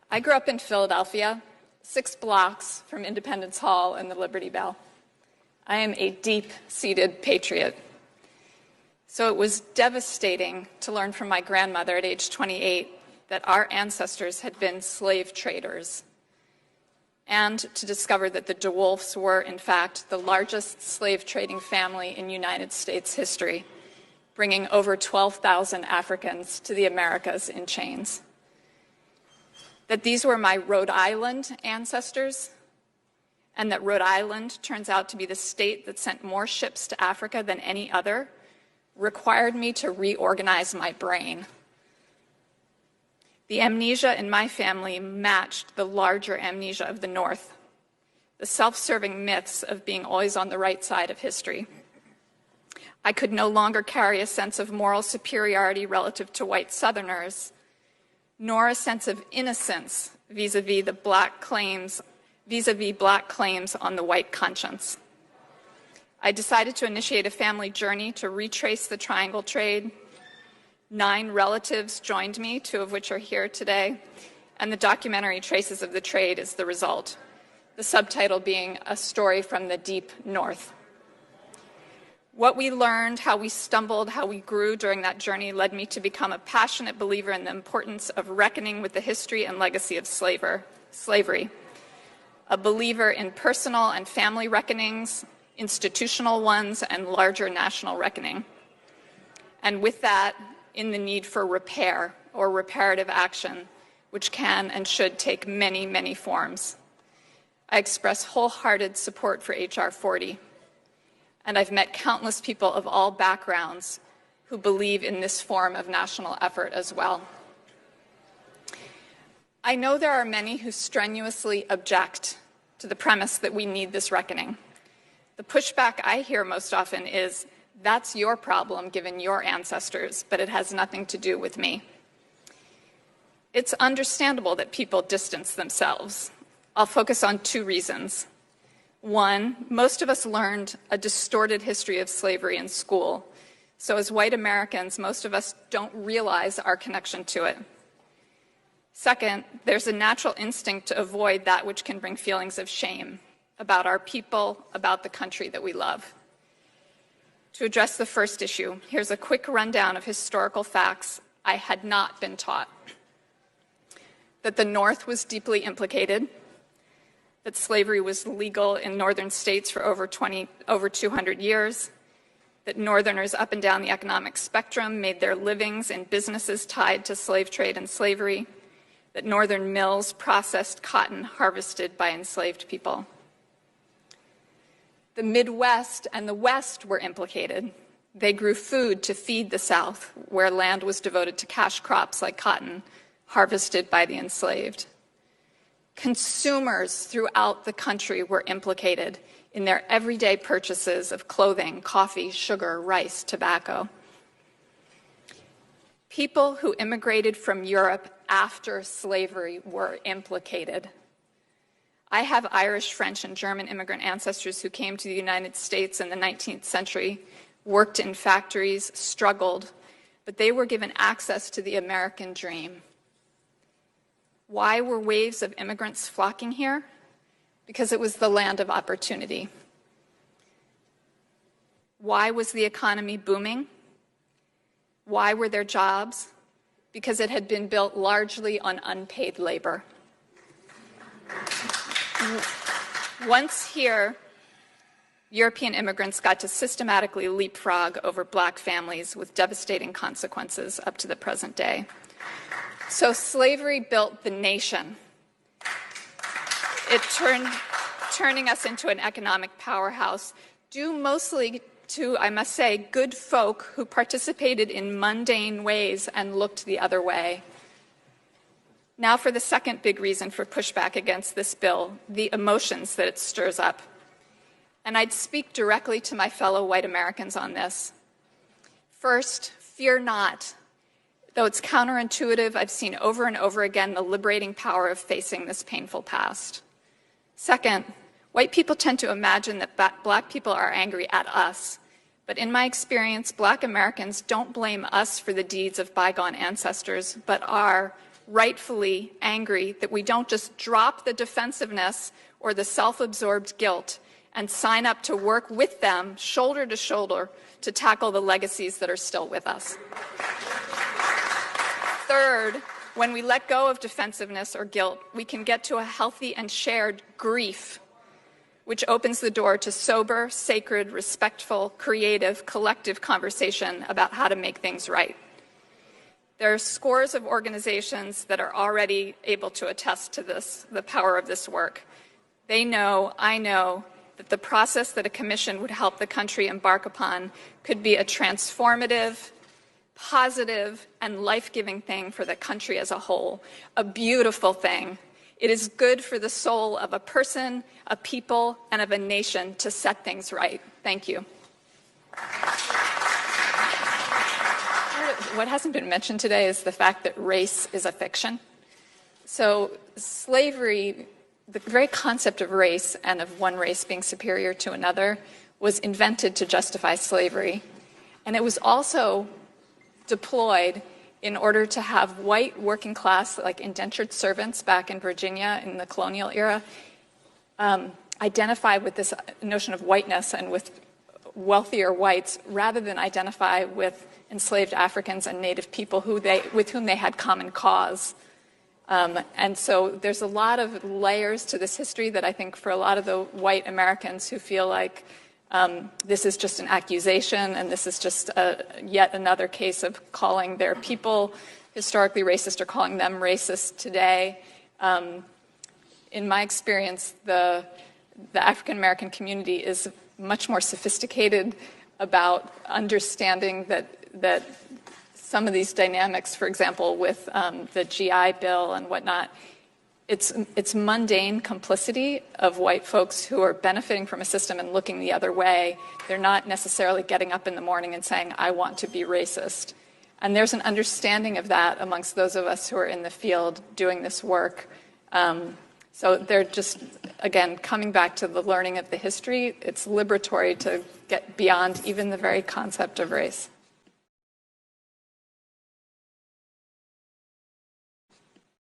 I grew up in Philadelphia, 6 blocks from Independence Hall and the Liberty Bell. I am a deep-seated patriot. So it was devastating to learn from my grandmother at age 28 that our ancestors had been slave traders, and to discover that the DeWolfs were, in fact, the largest slave trading family in United States history, bringing over 12,000 Africans to the Americas in chains. That these were my Rhode Island ancestors, and that Rhode Island turns out to be the state that sent more ships to Africa than any other, required me to reorganize my brain. The amnesia in my family matched the larger amnesia of the North, the self-serving myths of being always on the right side of history. I could no longer carry a sense of moral superiority relative to white Southerners, nor a sense of innocence vis-a-vis black claims on the white conscience. I decided to initiate a family journey to retrace the triangle trade. 9 relatives joined me, 2 of which are here today, and the documentary Traces of the Trade is the result, the subtitle being A Story from the Deep North. What we learned, how we stumbled, how we grew during that journey led me to become a passionate believer in the importance of reckoning with the history and legacy of slavery, a believer in personal and family reckonings, institutional ones, and larger national reckoning. And with that, in the need for repair or reparative action, which can and should take many, many forms. I express wholehearted support for H.R. 40, and I've met countless people of all backgrounds who believe in this form of national effort as well. I know there are many who strenuously object to the premise that we need this reckoning. The pushback I hear most often is, that's your problem given your ancestors, but it has nothing to do with me. It's understandable that people distance themselves. I'll focus on 2 reasons. 1, most of us learned a distorted history of slavery in school. So as white Americans, most of us don't realize our connection to it. 2nd, there's a natural instinct to avoid that which can bring feelings of shame about our people, about the country that we love. To address the first issue, here's a quick rundown of historical facts I had not been taught. That the North was deeply implicated, that slavery was legal in northern states for over 200 years, that Northerners up and down the economic spectrum made their livings in businesses tied to slave trade and slavery, that Northern mills processed cotton harvested by enslaved people. The Midwest and the West were implicated. They grew food to feed the South, where land was devoted to cash crops like cotton, harvested by the enslaved. Consumers throughout the country were implicated in their everyday purchases of clothing, coffee, sugar, rice, tobacco. People who immigrated from Europe after slavery were implicated. I have Irish, French, and German immigrant ancestors who came to the United States in the 19th century, worked in factories, struggled, but they were given access to the American dream. Why were waves of immigrants flocking here? Because it was the land of opportunity. Why was the economy booming? Why were there jobs? Because it had been built largely on unpaid labor. Once here, European immigrants got to systematically leapfrog over black families with devastating consequences up to the present day. So slavery built the nation. It turning us into an economic powerhouse, due mostly to, I must say, good folk who participated in mundane ways and looked the other way. Now for the second big reason for pushback against this bill, the emotions that it stirs up. And I'd speak directly to my fellow white Americans on this. First, fear not. Though it's counterintuitive, I've seen over and over again the liberating power of facing this painful past. Second, white people tend to imagine that black people are angry at us. But in my experience, black Americans don't blame us for the deeds of bygone ancestors, but are rightfully angry that we don't just drop the defensiveness or the self-absorbed guilt and sign up to work with them, shoulder to shoulder, to tackle the legacies that are still with us. Third, when we let go of defensiveness or guilt, we can get to a healthy and shared grief, which opens the door to sober, sacred, respectful, creative, collective conversation about how to make things right. There are scores of organizations that are already able to attest to this, the power of this work. They know, I know, that the process that a commission would help the country embark upon could be a transformative, positive, and life-giving thing for the country as a whole, a beautiful thing. It is good for the soul of a person, a people, and of a nation to set things right. Thank you. What hasn't been mentioned today is the fact that race is a fiction. So slavery, the very concept of race and of one race being superior to another was invented to justify slavery. And it was also deployed in order to have white working class, like indentured servants back in Virginia in the colonial era, identify with this notion of whiteness and with wealthier whites rather than identify with enslaved Africans and Native people with whom they had common cause. And so there's a lot of layers to this history that I think for a lot of the white Americans who feel like this is just an accusation and this is just yet another case of calling their people historically racist or calling them racist today. In my experience, the African American community is much more sophisticated about understanding that some of these dynamics, for example, with the GI Bill and whatnot, it's mundane complicity of white folks who are benefiting from a system and looking the other way. They're not necessarily getting up in the morning and saying, I want to be racist. And there's an understanding of that amongst those of us who are in the field doing this work. So they're just, again, coming back to the learning of the history. It's liberatory to get beyond even the very concept of race.